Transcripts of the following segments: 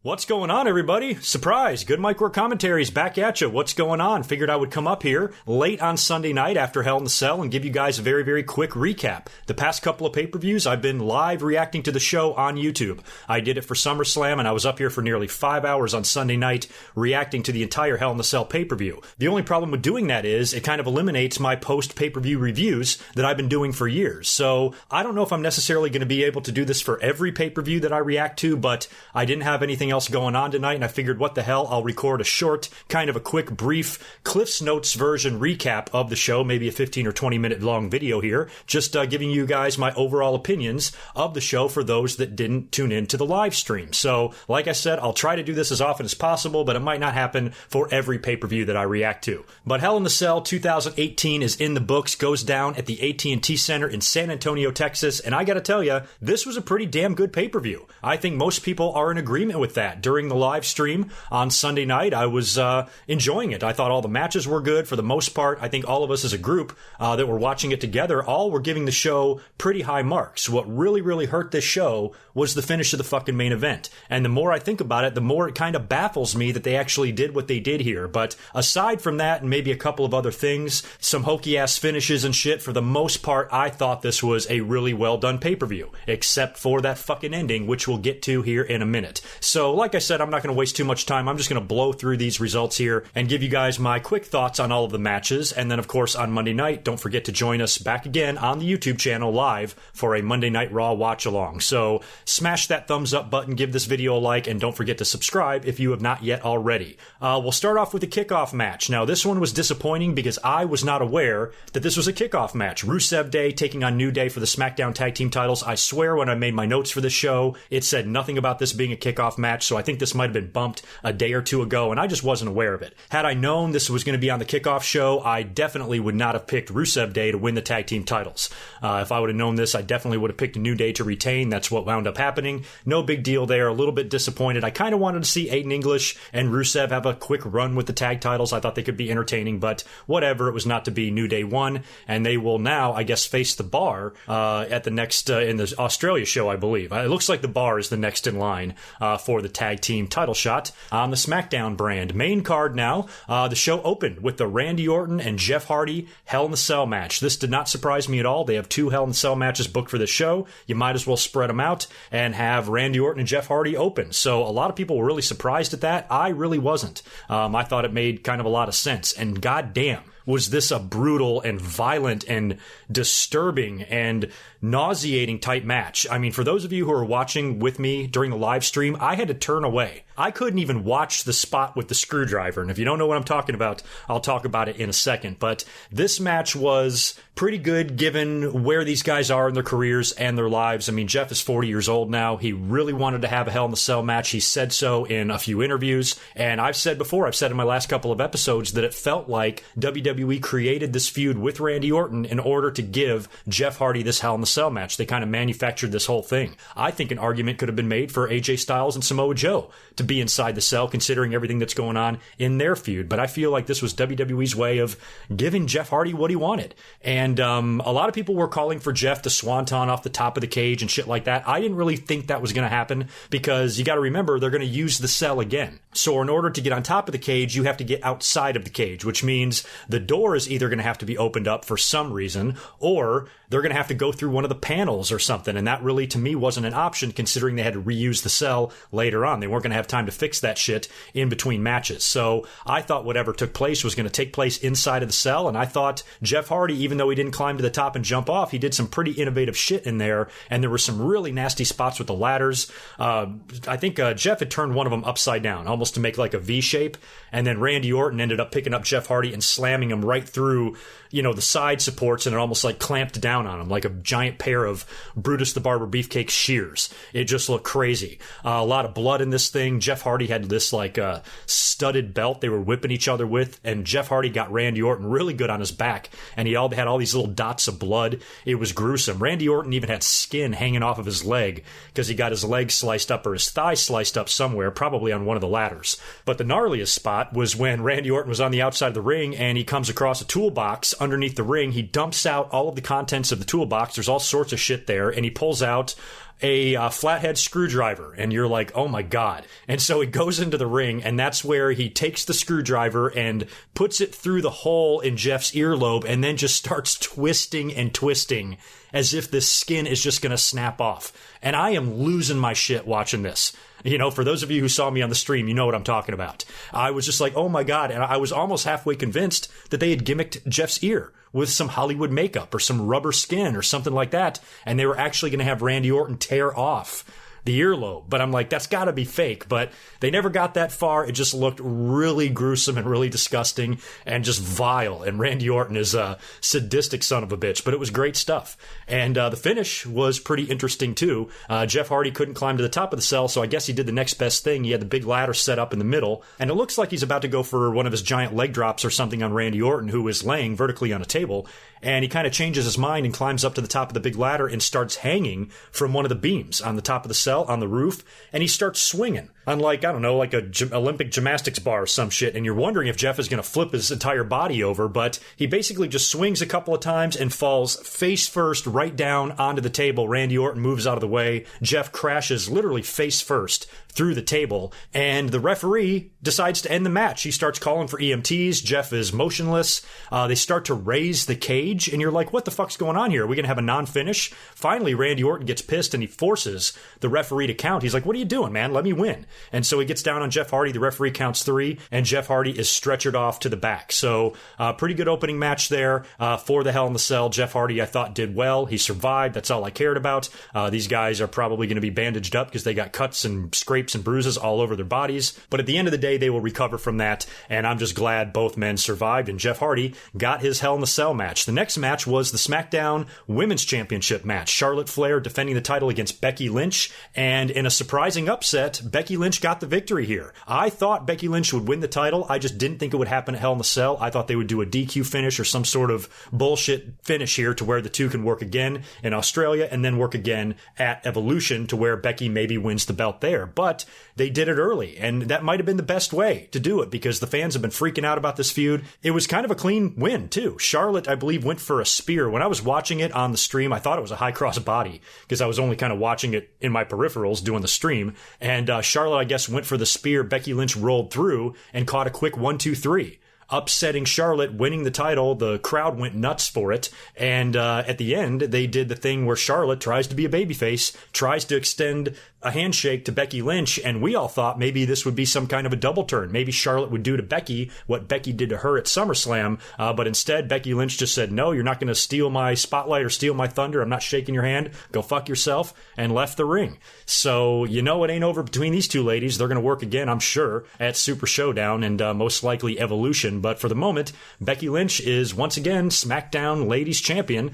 What's going on, everybody? Surprise! GoodMicWork commentaries back at you. What's going on? Figured I would come up here late on Sunday night after Hell in the Cell and give you guys a very, very quick recap. The past couple of pay-per-views, I've been live reacting to the show on YouTube. I did it for SummerSlam, and I was up here for nearly 5 hours on Sunday night reacting to the entire Hell in the Cell pay-per-view. The only problem with doing that is it kind of eliminates my post-pay-per-view reviews that I've been doing for years. So I don't know if I'm necessarily going to be able to do this for every pay-per-view that I react to, but I didn't have anything else going on tonight, and I figured, what the hell, I'll record a short, kind of a quick, brief Cliff's Notes version recap of the show, maybe a 15 or 20 minute long video here, just giving you guys my overall opinions of the show for those that didn't tune in to the live stream. So, like I said, I'll try to do this as often as possible, but it might not happen for every pay-per-view that I react to. But Hell in the Cell 2018 is in the books, goes down at the AT&T Center in San Antonio, Texas, and I gotta tell you, this was a pretty damn good pay-per-view. I think most people are in agreement with that. During the live stream on Sunday night, I was enjoying it. I thought all the matches were good for the most part. I think all of us as a group that were watching it together, all were giving the show pretty high marks. What really, really hurt this show was the finish of the fucking main event. And the more I think about it, the more it kind of baffles me that they actually did what they did here. But aside from that, and maybe a couple of other things, some hokey-ass finishes and shit, for the most part, I thought this was a really well-done pay-per-view. Except for that fucking ending, which we'll get to here in a minute. So, like I said, I'm not going to waste too much time. I'm just going to blow through these results here and give you guys my quick thoughts on all of the matches. And then, of course, on Monday night, don't forget to join us back again on the YouTube channel live for a Monday Night Raw watch-along. So smash that thumbs up button, give this video a like, and don't forget to subscribe if you have not yet already. We'll start off with the kickoff match. Now, this one was disappointing because I was not aware that this was a kickoff match. Rusev Day taking on New Day for the SmackDown Tag Team titles. I swear when I made my notes for this show, it said nothing about this being a kickoff match, so I think this might have been bumped a day or two ago, and I just wasn't aware of it. Had I known this was going to be on the kickoff show, I definitely would not have picked Rusev Day to win the tag team titles. If I would have known this, I definitely would have picked a New Day to retain. That's what wound up happening. No big deal there. A little bit disappointed. I kind of wanted to see Aiden English and Rusev have a quick run with the tag titles. I thought they could be entertaining, but whatever. It was not to be. New Day won, and they will now, I guess, face the Bar at the next, in the Australia show, I believe. It looks like the Bar is the next in line for the tag team title shot on the SmackDown brand. Main card now. The show opened with the Randy Orton and Jeff Hardy Hell in the Cell match. This did not surprise me at all. They have 2 Hell in the Cell matches booked for the show. You might as well spread them out and have Randy Orton and Jeff Hardy open. So a lot of people were really surprised at that. I really wasn't. I thought it made kind of a lot of sense. And goddamn, was this a brutal and violent and disturbing and nauseating type match. I mean, for those of you who are watching with me during the live stream, I had to turn away. I couldn't even watch the spot with the screwdriver. And if you don't know what I'm talking about, I'll talk about it in a second. But this match was pretty good given where these guys are in their careers and their lives. I mean, Jeff is 40 years old now. He really wanted to have a Hell in the Cell match. He said so in a few interviews. And I've said before, I've said in my last couple of episodes that it felt like WWE created this feud with Randy Orton in order to give Jeff Hardy this Hell in the Cell match. They kind of manufactured this whole thing. I think an argument could have been made for AJ Styles and Samoa Joe to be inside the cell, considering everything that's going on in their feud. But I feel like this was WWE's way of giving Jeff Hardy what he wanted. And a lot of people were calling for Jeff to swanton off the top of the cage and shit like that. I didn't really think that was going to happen because you got to remember they're going to use the cell again. So in order to get on top of the cage, you have to get outside of the cage, which means the door is either going to have to be opened up for some reason, or they're going to have to go through one of the panels or something. And that really, to me, wasn't an option considering they had to reuse the cell later on. They weren't going to have time to fix that shit in between matches. So I thought whatever took place was going to take place inside of the cell. And I thought Jeff Hardy, even though he didn't climb to the top and jump off, he did some pretty innovative shit in there. And there were some really nasty spots with the ladders. I think Jeff had turned one of them upside down, almost to make like a V shape. And then Randy Orton ended up picking up Jeff Hardy and slamming him right through, you know, the side supports, and it almost like clamped down on him like a giant pair of Brutus the Barber Beefcake shears. It just looked crazy. A lot of blood in this thing. Jeff Hardy had this like studded belt they were whipping each other with, and Jeff Hardy got Randy Orton really good on his back, and he had all these little dots of blood. It was gruesome. Randy Orton even had skin hanging off of his leg because he got his leg sliced up or his thigh sliced up somewhere, probably on one of the ladders. But the gnarliest spot was when Randy Orton was on the outside of the ring and he comes across a toolbox underneath the ring. He dumps out all of the contents of the toolbox. There's all sorts of shit there, and he pulls out a flathead screwdriver, and you're like, oh my God. And so he goes into the ring, and that's where he takes the screwdriver and puts it through the hole in Jeff's earlobe, and then just starts twisting and twisting as if this skin is just going to snap off. And I am losing my shit watching this. You know, for those of you who saw me on the stream, you know what I'm talking about. I was just like, oh my God. And I was almost halfway convinced that they had gimmicked Jeff's ear with some Hollywood makeup or some rubber skin or something like that. And they were actually going to have Randy Orton tear off the earlobe. But I'm like, that's got to be fake. But they never got that far. It just looked really gruesome and really disgusting and just vile. And Randy Orton is a sadistic son of a bitch. But it was great stuff. And the finish was pretty interesting, too. Jeff Hardy couldn't climb to the top of the cell, so I guess he did the next best thing. He had the big ladder set up in the middle. And it looks like he's about to go for one of his giant leg drops or something on Randy Orton, who is laying vertically on a table. And he kind of changes his mind and climbs up to the top of the big ladder and starts hanging from one of the beams on the top of the cell, on the roof, and he starts swinging on like a Olympic gymnastics bar or some shit, and you're wondering if Jeff is going to flip his entire body over, but he basically just swings a couple of times and falls face first right down onto the table. Randy Orton moves out of the way. Jeff crashes literally face first through the table, and the referee decides to end the match. He starts calling for EMTs. Jeff is motionless. They start to raise the cage, and you're like, what the fuck's going on here? Are we going to have a non-finish? Finally, Randy Orton gets pissed, and he forces the referee to count. He's like, what are you doing, man? Let me win. And so he gets down on Jeff Hardy. The referee counts 3, and Jeff Hardy is stretchered off to the back. So pretty good opening match there for the Hell in the Cell. Jeff Hardy, I thought, did well. He survived. That's all I cared about. These guys are probably going to be bandaged up because they got cuts and scrapes and bruises all over their bodies. But at the end of the day, they will recover from that. And I'm just glad both men survived, and Jeff Hardy got his Hell in the Cell match. The next match was the SmackDown Women's Championship match. Charlotte Flair defending the title against Becky Lynch. And in a surprising upset, Becky Lynch got the victory here. I thought Becky Lynch would win the title. I just didn't think it would happen at Hell in the Cell. I thought they would do a DQ finish or some sort of bullshit finish here to where the two can work again in Australia and then work again at Evolution to where Becky maybe wins the belt there. But they did it early, and that might have been the best way to do it because the fans have been freaking out about this feud. It was kind of a clean win, too. Charlotte, I believe, went for a spear. When I was watching it on the stream, I thought it was a high cross body because I was only kind of watching it in my peripherals doing the stream. And Charlotte, I guess, went for the spear. Becky Lynch rolled through and caught a quick 1-2-3. Upsetting Charlotte, winning the title. The crowd went nuts for it. And at the end, they did the thing where Charlotte tries to be a babyface, tries to extend a handshake to Becky Lynch, and we all thought maybe this would be some kind of a double turn. Maybe Charlotte would do to Becky what Becky did to her at SummerSlam, but instead Becky Lynch just said, no, you're not going to steal my spotlight or steal my thunder. I'm not shaking your hand. Go fuck yourself, and left the ring. So you know it ain't over between these two ladies. They're going to work again, I'm sure, at Super Showdown and most likely Evolution. But for the moment, Becky Lynch is once again SmackDown Ladies Champion.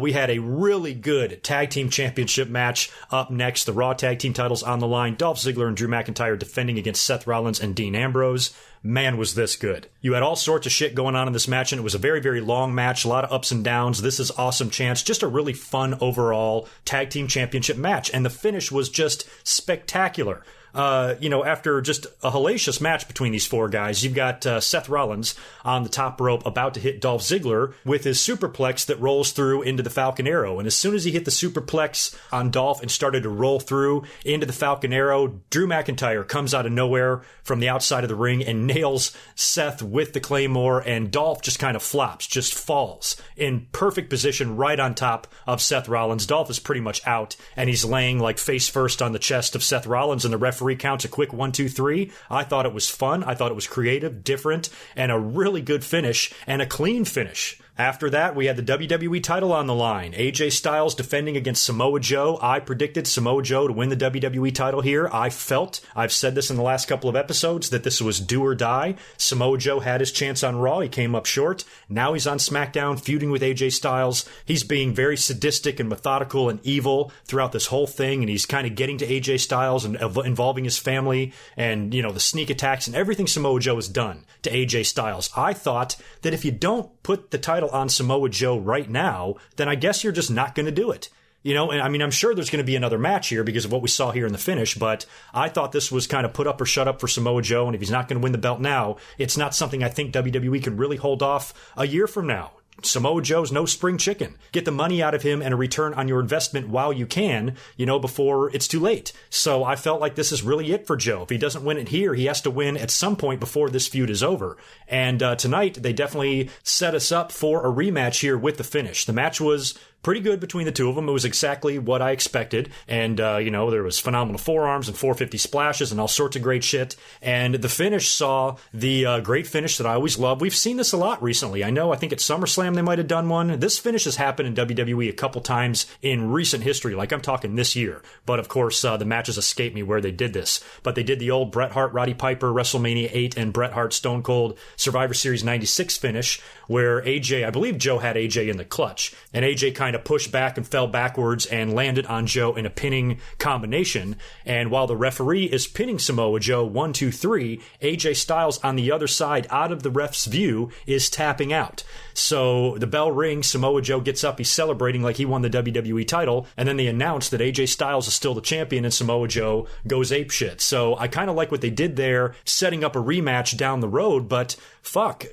We had a really good Tag Team Championship match up next. The Raw Tag Team titles on the line. Dolph Ziggler and Drew McIntyre defending against Seth Rollins and Dean Ambrose. Man, was this good. You had all sorts of shit going on in this match, and it was a very, very long match, a lot of ups and downs. This is awesome chance. Just a really fun overall Tag Team Championship match, and the finish was just spectacular. After just a hellacious match between these four guys, you've got Seth Rollins on the top rope about to hit Dolph Ziggler with his superplex that rolls through into the Falcon Arrow. And as soon as he hit the superplex on Dolph and started to roll through into the Falcon Arrow, Drew McIntyre comes out of nowhere from the outside of the ring and nails Seth with the Claymore, and Dolph just kind of flops, just falls in perfect position right on top of Seth Rollins. Dolph is pretty much out, and he's laying like face first on the chest of Seth Rollins, and the referee counts a quick 1-2-3. I thought it was fun. I thought it was creative, different, and a really good finish and a clean finish. After that, we had the WWE title on the line. AJ Styles defending against Samoa Joe. I predicted Samoa Joe to win the WWE title here. I've said this in the last couple of episodes, that this was do or die. Samoa Joe had his chance on Raw. He came up short. Now he's on SmackDown feuding with AJ Styles. He's being very sadistic and methodical and evil throughout this whole thing, and he's kind of getting to AJ Styles and involving his family and, the sneak attacks and everything Samoa Joe has done to AJ Styles. I thought that if you don't put the title on Samoa Joe right now, then I guess you're just not going to do it. And I mean, I'm sure there's going to be another match here because of what we saw here in the finish, but I thought this was kind of put up or shut up for Samoa Joe, and if he's not going to win the belt now, it's not something I think WWE can really hold off a year from now. Samoa Joe's no spring chicken. Get the money out of him and a return on your investment while you can, before it's too late. So I felt like this is really it for Joe. If he doesn't win it here, he has to win at some point before this feud is over. And tonight, they definitely set us up for a rematch here with the finish. The match was pretty good between the two of them. It was exactly what I expected. And, there was phenomenal forearms and 450 splashes and all sorts of great shit. And the finish saw the great finish that I always love. We've seen this a lot recently. I think at SummerSlam they might have done one. This finish has happened in WWE a couple times in recent history, like I'm talking this year. But of course, the matches escape me where they did this. But they did the old Bret Hart, Roddy Piper, WrestleMania 8 and Bret Hart, Stone Cold, Survivor Series 96 finish, where I believe Joe had AJ in the clutch. And AJ kind of pushed back and fell backwards and landed on Joe in a pinning combination. And while the referee is pinning Samoa Joe 1, 2, 3, AJ Styles on the other side, out of the ref's view, is tapping out. So the bell rings, Samoa Joe gets up, he's celebrating like he won the WWE title, and then they announce that AJ Styles is still the champion and Samoa Joe goes apeshit. So I kind of like what they did there, setting up a rematch down the road, but fuck,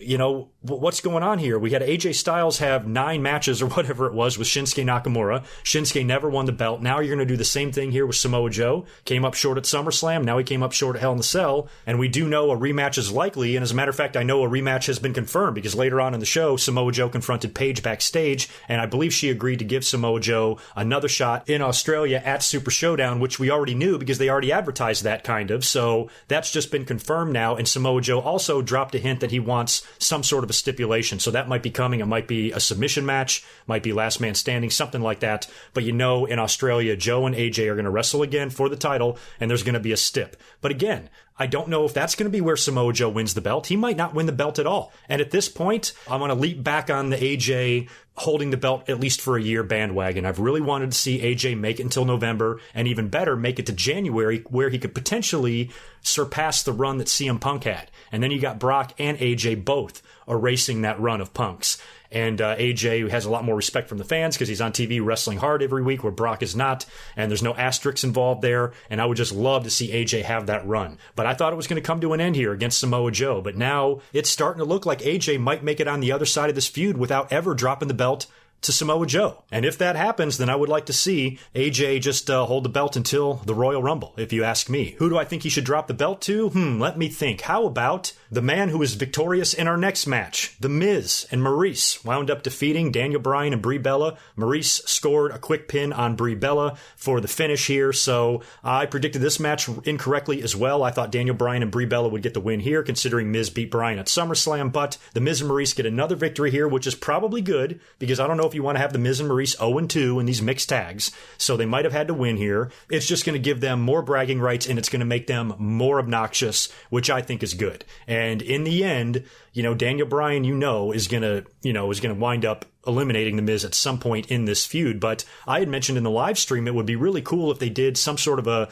what's going on here? We had AJ Styles have 9 matches or whatever it was with Shinsuke Nakamura. Shinsuke never won the belt. Now you're going to do the same thing here with Samoa Joe. Came up short at SummerSlam. Now he came up short at Hell in a Cell. And we do know a rematch is likely. And as a matter of fact, I know a rematch has been confirmed because later on in the show, Samoa Joe confronted Paige backstage. And I believe she agreed to give Samoa Joe another shot in Australia at Super Showdown, which we already knew because they already advertised that kind of. So that's just been confirmed now. And Samoa Joe also dropped a hint that he wants some sort of a stipulation. So that might be coming. It might be a submission match, might be last man standing, something like that. But in Australia, Joe and AJ are going to wrestle again for the title, and there's going to be a stip. But again, I don't know if that's going to be where Samoa Joe wins the belt. He might not win the belt at all. And at this point, I'm going to leap back on the AJ holding the belt at least for a year bandwagon. I've really wanted to see AJ make it until November, and even better, make it to January, where he could potentially surpass the run that CM Punk had. And then you got Brock and AJ both erasing that run of Punk's. And AJ has a lot more respect from the fans because he's on TV wrestling hard every week where Brock is not, and there's no asterisks involved there, and I would just love to see AJ have that run. But I thought it was going to come to an end here against Samoa Joe, but now it's starting to look like AJ might make it on the other side of this feud without ever dropping the belt to Samoa Joe. And if that happens, then I would like to see AJ just hold the belt until the Royal Rumble, if you ask me. Who do I think he should drop the belt to? Let me think. How about the man who was victorious in our next match? The Miz and Maurice wound up defeating Daniel Bryan and Brie Bella. Maurice scored a quick pin on Brie Bella for the finish here, so I predicted this match incorrectly as well. I thought Daniel Bryan and Brie Bella would get the win here, considering Miz beat Bryan at SummerSlam, but the Miz and Maurice get another victory here, which is probably good, because I don't know if you want to have the Miz and Maurice 0-2 in these mixed tags, so they might have had to win here. It's just going to give them more bragging rights, and it's going to make them more obnoxious, which I think is good. And in the end, Daniel Bryan, is going to wind up eliminating the Miz at some point in this feud. But I had mentioned in the live stream, it would be really cool if they did some sort of a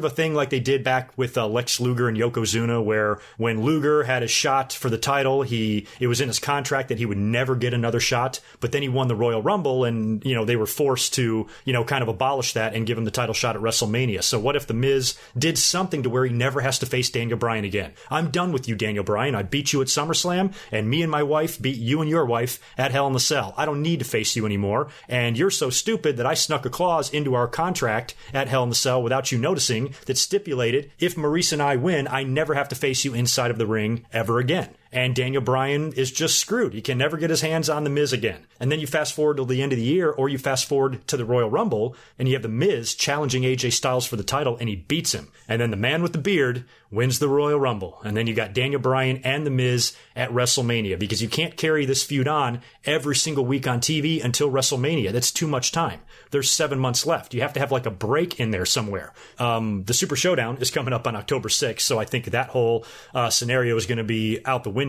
thing like they did back with Lex Luger and Yokozuna, where when Luger had a shot for the title, it was in his contract that he would never get another shot, but then he won the Royal Rumble, and, they were forced to, kind of abolish that and give him the title shot at WrestleMania. So what if the Miz did something to where he never has to face Daniel Bryan again? I'm done with you, Daniel Bryan. I beat you at SummerSlam, and me and my wife beat you and your wife at Hell in a Cell. I don't need to face you anymore, and you're so stupid that I snuck a clause into our contract at Hell in a Cell without you noticing that stipulated if Maurice and I win, I never have to face you inside of the ring ever again. And Daniel Bryan is just screwed. He can never get his hands on The Miz again. And then you fast forward till the end of the year, or you fast forward to the Royal Rumble, and you have The Miz challenging AJ Styles for the title, and he beats him. And then the man with the beard wins the Royal Rumble. And then you got Daniel Bryan and The Miz at WrestleMania, because you can't carry this feud on every single week on TV until WrestleMania. That's too much time. There's 7 months left. You have to have like a break in there somewhere. The Super Showdown is coming up on October 6th, so I think that whole scenario is going to be out the window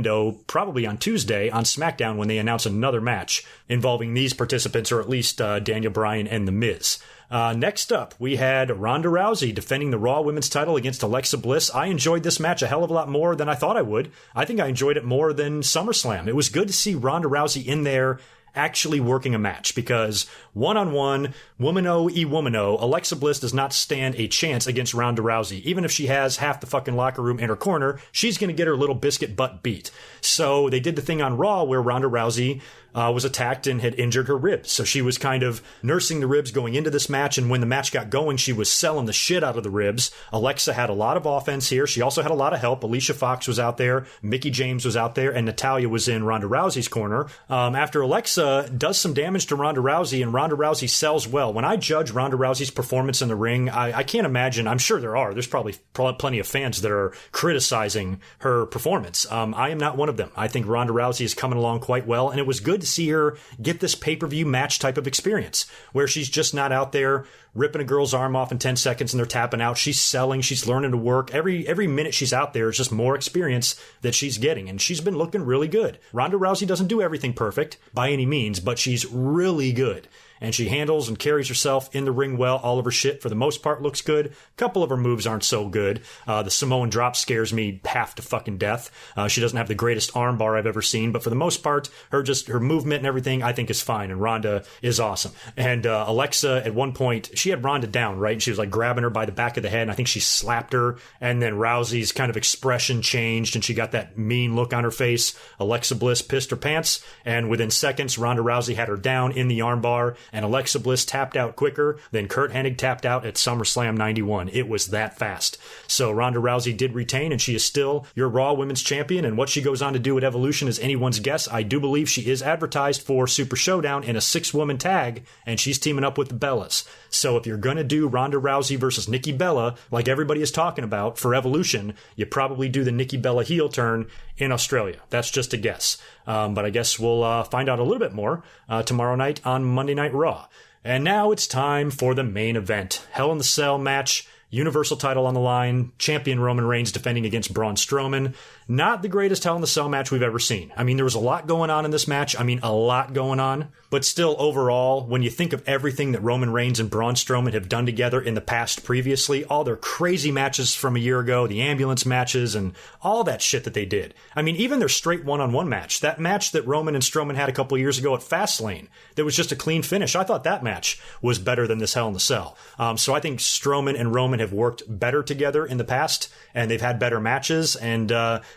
probably on Tuesday on SmackDown when they announce another match involving these participants, or at least Daniel Bryan and The Miz. Next up, we had Ronda Rousey defending the Raw Women's title against Alexa Bliss. I enjoyed this match a hell of a lot more than I thought I would. I think I enjoyed it more than SummerSlam. It was good to see Ronda Rousey in there actually working a match, because one-on-one, womano, Alexa Bliss does not stand a chance against Ronda Rousey. Even if she has half the fucking locker room in her corner, she's going to get her little biscuit butt beat. So they did the thing on Raw where Ronda Rousey was attacked and had injured her ribs. So she was kind of nursing the ribs going into this match, and when the match got going, she was selling the shit out of the ribs. Alexa had a lot of offense here. She also had a lot of help. Alicia Fox was out there, Mickie James was out there, and Natalya was in Ronda Rousey's corner. After Alexa does some damage to Ronda Rousey, and Ronda Rousey sells well. When I judge Ronda Rousey's performance in the ring, I can't imagine, I'm sure there's probably plenty of fans that are criticizing her performance. I am not one of them. I think Ronda Rousey is coming along quite well, and it was good to see her get this pay-per-view match type of experience where she's just not out there ripping a girl's arm off in 10 seconds and they're tapping out. She's selling. She's learning to work. Every minute she's out there is just more experience that she's getting, and she's been looking really good. Ronda Rousey doesn't do everything perfect by any means, but she's really good. And she handles and carries herself in the ring well. All of her shit, for the most part, looks good. A couple of her moves aren't so good. The Samoan drop scares me half to fucking death. She doesn't have the greatest armbar I've ever seen, but for the most part, her movement and everything, I think is fine. And Ronda is awesome. And Alexa, at one point, she had Ronda down, right? And she was like grabbing her by the back of the head, and I think she slapped her. And then Rousey's kind of expression changed, and she got that mean look on her face. Alexa Bliss pissed her pants, and within seconds, Ronda Rousey had her down in the armbar. And Alexa Bliss tapped out quicker than Kurt Hennig tapped out at SummerSlam 91. It was that fast. So Ronda Rousey did retain, and she is still your Raw Women's Champion. And what she goes on to do at Evolution is anyone's guess. I do believe she is advertised for Super Showdown in a 6-woman tag, and she's teaming up with the Bellas. So if you're going to do Ronda Rousey versus Nikki Bella, like everybody is talking about for Evolution, you probably do the Nikki Bella heel turn in Australia. That's just a guess. But I guess we'll find out a little bit more tomorrow night on Monday Night Raw. And now it's time for the main event. Hell in the Cell match. Universal title on the line. Champion Roman Reigns defending against Braun Strowman. Not the greatest Hell in the Cell match we've ever seen. I mean, there was a lot going on in this match. A lot going on. But still, overall, when you think of everything that Roman Reigns and Braun Strowman have done together in the past previously, all their crazy matches from a year ago, the ambulance matches, and all that shit that they did. Even their straight one-on-one match, that match that Roman and Strowman had a couple years ago at Fastlane, that was just a clean finish. I thought that match was better than this Hell in the Cell. So I think Strowman and Roman have worked better together in the past, and they've had better matches, and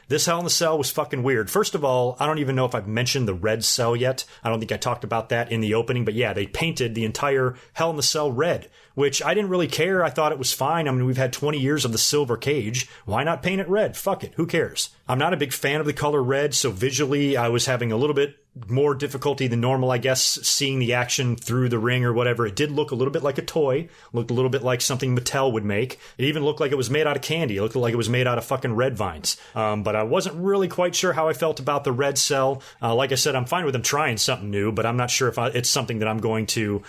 this Hell in the Cell was fucking weird. First of all, I don't even know if I've mentioned the red cell yet. I don't think I talked about that in the opening, but yeah, they painted the entire Hell in the Cell red, which I didn't really care. I thought it was fine. We've had 20 years of the silver cage. Why not paint it red? Fuck it. Who cares? I'm not a big fan of the color red, so visually I was having a little bit more difficulty than normal, I guess, seeing the action through the ring or whatever. It did look a little bit like a toy, looked a little bit like something Mattel would make. It even looked like it was made out of candy. It looked like it was made out of fucking red vines. But I wasn't really quite sure how I felt about the red cell. Like I said, I'm fine with them trying something new, but I'm not sure if it's something that I'm going to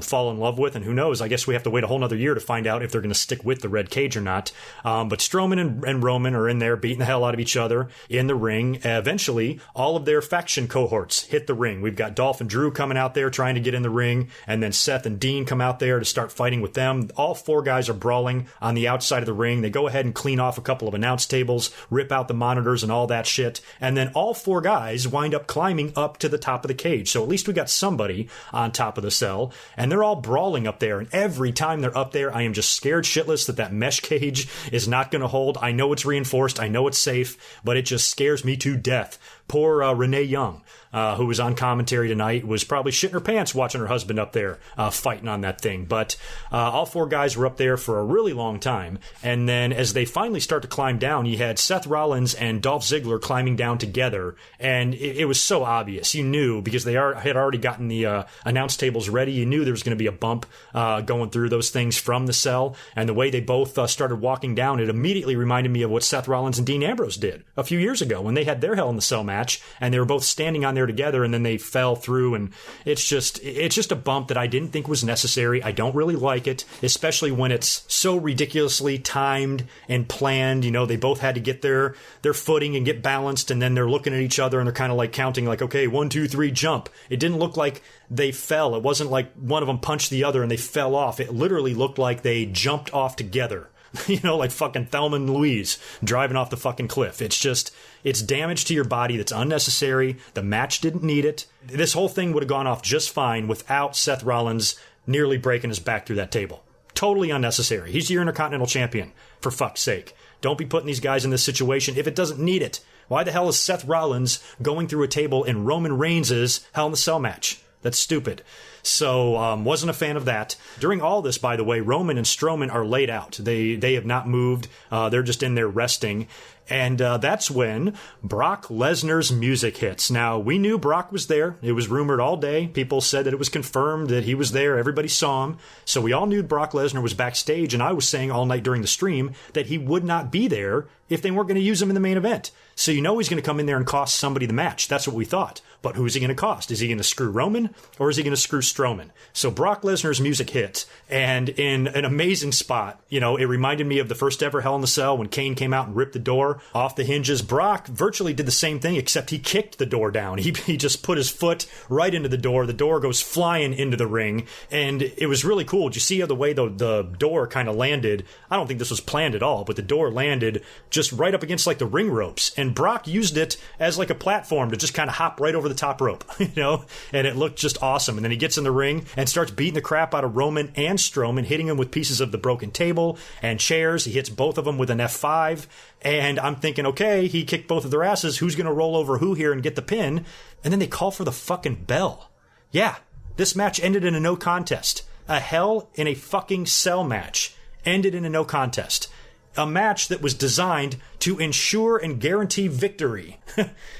fall in love with, and who knows, I guess we have to wait a whole nother year to find out if they're going to stick with the red cage or not. But Strowman and Roman are in there beating the hell out of each other in the ring. Eventually, all of their faction cohorts hit the ring. We've got Dolph and Drew coming out there trying to get in the ring, and then Seth and Dean come out there to start fighting with them. All 4 guys are brawling on the outside of the ring. They go ahead and clean off a couple of announce tables, rip out the monitors and all that shit, and then all 4 guys wind up climbing up to the top of the cage. So at least we got somebody on top of the cell, and they're all brawling up there, and every time they're up there, I am just scared shitless that mesh cage is not going to hold. I know it's reinforced, I know it's safe, but it just scares me to death. Poor Renee Young, who was on commentary tonight, was probably shitting her pants watching her husband up there fighting on that thing. But all 4 guys were up there for a really long time. And then as they finally start to climb down, you had Seth Rollins and Dolph Ziggler climbing down together. And it was so obvious. You knew, because they had already gotten the announce tables ready. You knew there was going to be a bump going through those things from the cell. And the way they both started walking down, it immediately reminded me of what Seth Rollins and Dean Ambrose did a few years ago when they had their Hell in the Cell match. And they were both standing on there together, and then they fell through, and it's just a bump that I didn't think was necessary. I don't really like it, especially when it's so ridiculously timed and planned. They both had to get their footing and get balanced, and then they're looking at each other and they're kind of like counting, like, okay, 1, 2, 3, jump. It didn't look like they fell. It wasn't like one of them punched the other and they fell off. It literally looked like they jumped off together. Like fucking Thelma and Louise driving off the fucking cliff. It's damage to your body that's unnecessary. The match didn't need it. This whole thing would have gone off just fine without Seth Rollins nearly breaking his back through that table. Totally unnecessary. He's your Intercontinental Champion, for fuck's sake. Don't be putting these guys in this situation if it doesn't need it. Why the hell is Seth Rollins going through a table in Roman Reigns' Hell in a Cell match? That's stupid. So, wasn't a fan of that. During all this, by the way, Roman and Strowman are laid out. They have not moved. They're just in there resting. And that's when Brock Lesnar's music hits. Now, we knew Brock was there. It was rumored all day. People said that it was confirmed that he was there. Everybody saw him. So we all knew Brock Lesnar was backstage. And I was saying all night during the stream that he would not be there if they weren't going to use him in the main event. So you know he's going to come in there and cost somebody the match. That's what we thought. But who's he going to cost? Is he going to screw Roman or is he going to screw Strowman? So Brock Lesnar's music hit, and in an amazing spot, you know, it reminded me of the first ever Hell in the Cell when Kane came out and ripped the door off the hinges. Brock virtually did the same thing, except he kicked the door down. He just put his foot right into the door. The door goes flying into the ring, and it was really cool. Did you see how the way the door kind of landed? I don't think this was planned at all, but the door landed just right up against like the ring ropes, and Brock used it as like a platform to just kind of hop right over the top rope, you know, and it looked just awesome. And then he gets in the ring and starts beating the crap out of Roman and Strowman, hitting him with pieces of the broken table and chairs. He hits both of them with an F5, and I'm thinking, okay, he kicked both of their asses. Who's going to roll over who here and get the pin? And then they call for the fucking bell. Yeah, this match ended in a no contest. A Hell in a fucking Cell match ended in a no contest. A match that was designed to ensure and guarantee victory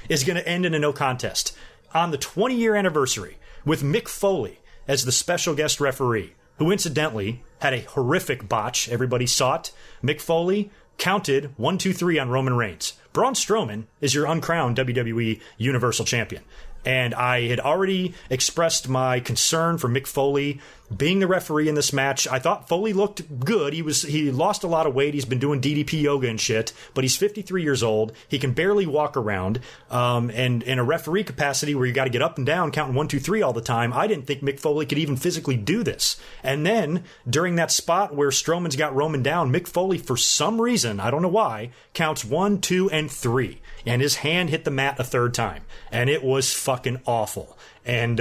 is going to end in a no contest. On the 20-year anniversary, with Mick Foley as the special guest referee, who incidentally had a horrific botch. Everybody saw it. Mick Foley counted 1, 2, 3 on Roman Reigns. Braun Strowman is your uncrowned WWE Universal Champion. And I had already expressed my concern for Mick Foley being the referee in this match. I thought Foley looked good. He lost a lot of weight. He's been doing DDP yoga and shit, but he's 53 years old. He can barely walk around. And in a referee capacity where you got to get up and down, counting 1, 2, 3 all the time, I didn't think Mick Foley could even physically do this. And then during that spot where Strowman's got Roman down, Mick Foley, for some reason, I don't know why, counts 1, 2, and 3. And his hand hit the mat a third time. And it was fucking awful. And,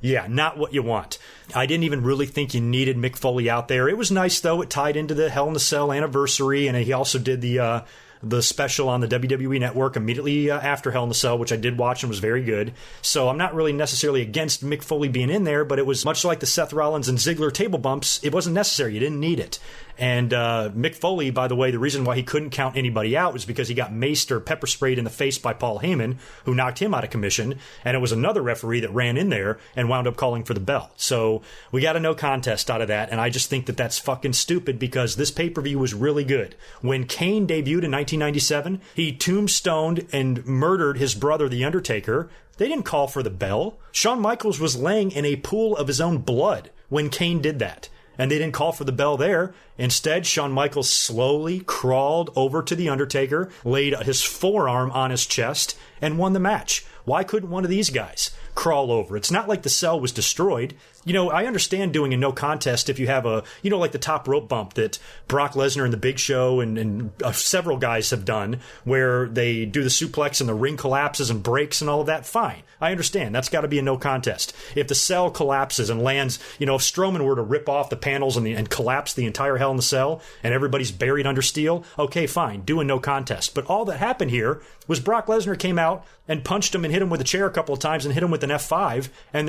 yeah, not what you want. I didn't even really think you needed Mick Foley out there. It was nice, though. It tied into the Hell in a Cell anniversary, and he also did the special on the WWE Network immediately after Hell in a Cell, which I did watch and was very good. So I'm not really necessarily against Mick Foley being in there, but it was much like the Seth Rollins and Ziggler table bumps. It wasn't necessary. You didn't need it. And Mick Foley, by the way, the reason why he couldn't count anybody out was because he got maced or pepper sprayed in the face by Paul Heyman, who knocked him out of commission. And it was another referee that ran in there and wound up calling for the bell. So we got a no contest out of that. And I just think that that's fucking stupid because this pay-per-view was really good. When Kane debuted in 1997, he tombstoned and murdered his brother, The Undertaker. They didn't call for the bell. Shawn Michaels was laying in a pool of his own blood when Kane did that. And they didn't call for the bell there. Instead, Shawn Michaels slowly crawled over to The Undertaker, laid his forearm on his chest, and won the match. Why couldn't one of these guys crawl over? It's not like the cell was destroyed. You know, I understand doing a no contest if you have a, you know, like the top rope bump that Brock Lesnar and the Big Show and several guys have done where they do the suplex and the ring collapses and breaks and all of that. Fine. I understand. That's got to be a no contest. If the cell collapses and lands, you know, if Strowman were to rip off the panels and collapse the entire Hell in the Cell and everybody's buried under steel, okay, fine. Do a no contest. But all that happened here was Brock Lesnar came out and punched him and hit him with a chair a couple of times and hit him with an F5 and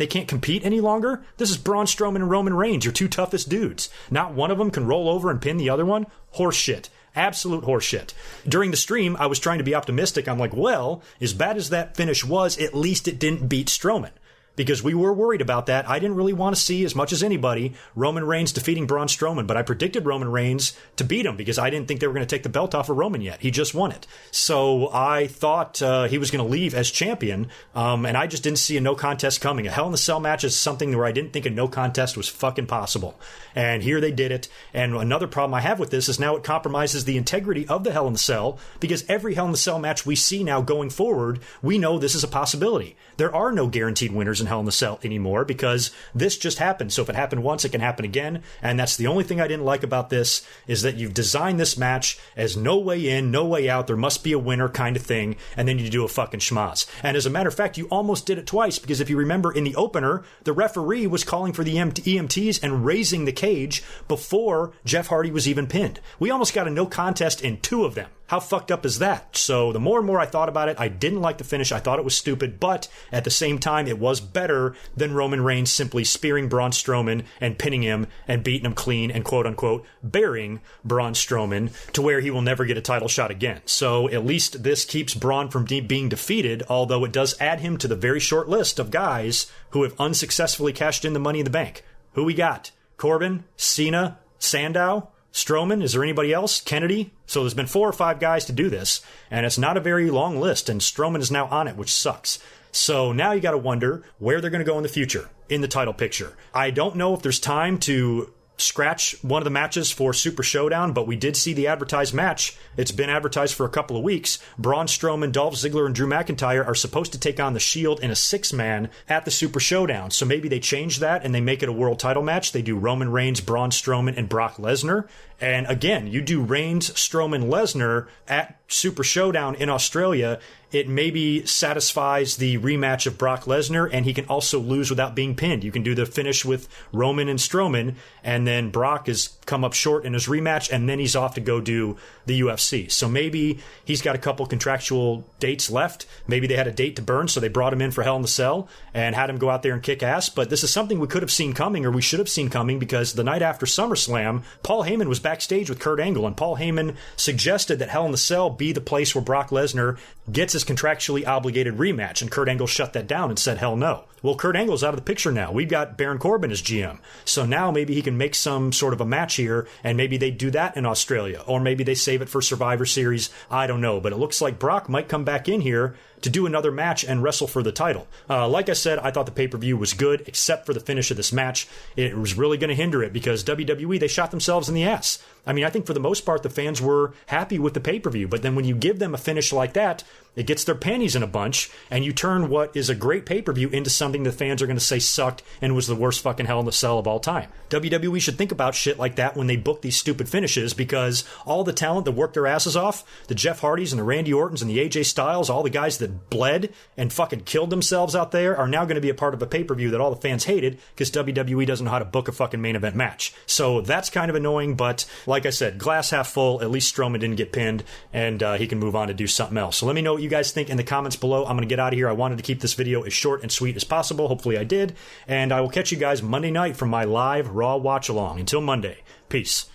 they can't compete any longer? This is Braun Strowman and Roman Reigns, your two toughest dudes. Not one of them can roll over and pin the other one? Horse shit. Absolute horseshit. During the stream, I was trying to be optimistic. I'm like, well, as bad as that finish was, at least it didn't beat Strowman. Because we were worried about that. I didn't really want to see, as much as anybody, Roman Reigns defeating Braun Strowman. But I predicted Roman Reigns to beat him because I didn't think they were going to take the belt off of Roman yet. He just won it. So I thought he was going to leave as champion. And I just didn't see a no contest coming. A Hell in a Cell match is something where I didn't think a no contest was fucking possible. And here they did it. And another problem I have with this is now it compromises the integrity of the Hell in a Cell because every Hell in a Cell match we see now going forward, we know this is a possibility. There are no guaranteed winners in Hell in a Cell anymore because this just happened. So if it happened once, it can happen again. And that's the only thing I didn't like about this is that you've designed this match as no way in, no way out. There must be a winner kind of thing. And then you do a fucking schmoz. And as a matter of fact, you almost did it twice because if you remember in the opener, the referee was calling for the EMTs and raising the cage before Jeff Hardy was even pinned. We almost got a no contest in 2 of them. How fucked up is that? So the more and more I thought about it, I didn't like the finish. I thought it was stupid, but at the same time, it was better than Roman Reigns simply spearing Braun Strowman and pinning him and beating him clean and quote-unquote burying Braun Strowman to where he will never get a title shot again. So at least this keeps Braun from being defeated, although it does add him to the very short list of guys who have unsuccessfully cashed in the Money in the Bank. Who we got? Corbin, Cena, Sandow, Strowman, is there anybody else? Kennedy? So there's been 4 or 5 guys to do this, and it's not a very long list, and Strowman is now on it, which sucks. So now you got to wonder where they're going to go in the future in the title picture. I don't know if there's time to scratch one of the matches for Super Showdown, but we did see the advertised match. It's been advertised for a couple of weeks. Braun Strowman, Dolph Ziggler, and Drew McIntyre are supposed to take on the Shield in a 6-man at the Super Showdown. So maybe they change that and they make it a world title match. They do Roman Reigns, Braun Strowman, and Brock Lesnar. And again, you do Reigns, Strowman, Lesnar at Super Showdown in Australia. It maybe satisfies the rematch of Brock Lesnar, and he can also lose without being pinned. You can do the finish with Roman and Strowman, and then Brock has come up short in his rematch, and then he's off to go do the UFC. So maybe he's got a couple contractual dates left. Maybe they had a date to burn, so they brought him in for Hell in a Cell and had him go out there and kick ass. But this is something we could have seen coming, or we should have seen coming, because the night after SummerSlam, Paul Heyman was backstage with Kurt Angle, and Paul Heyman suggested that Hell in a Cell be the place where Brock Lesnar gets his contractually obligated rematch, and Kurt Angle shut that down and said, hell no. Well, Kurt Angle's out of the picture now. We've got Baron Corbin as GM. So now maybe he can make some sort of a match here, and maybe they do that in Australia, or maybe they save it for Survivor Series. I don't know, but it looks like Brock might come back in here to do another match and wrestle for the title. Like I said, I thought the pay-per-view was good, except for the finish of this match. It was really going to hinder it because WWE, they shot themselves in the ass. I mean, I think for the most part, the fans were happy with the pay-per-view, but then when you give them a finish like that, it gets their panties in a bunch, and you turn what is a great pay-per-view into something the fans are going to say sucked and was the worst fucking Hell in a Cell of all time. WWE should think about shit like that when they book these stupid finishes, because all the talent that worked their asses off, the Jeff Hardys and the Randy Ortons and the AJ Styles, all the guys that bled and fucking killed themselves out there, are now going to be a part of a pay-per-view that all the fans hated because WWE doesn't know how to book a fucking main event match. So that's kind of annoying, but like I said, glass half full. At least Strowman didn't get pinned, and he can move on to do something else. So let me know what you guys think in the comments below. I'm going to get out of here. I wanted to keep this video as short and sweet as possible. Hopefully I did. And I will catch you guys Monday night from my live Raw watch along. Until Monday, peace.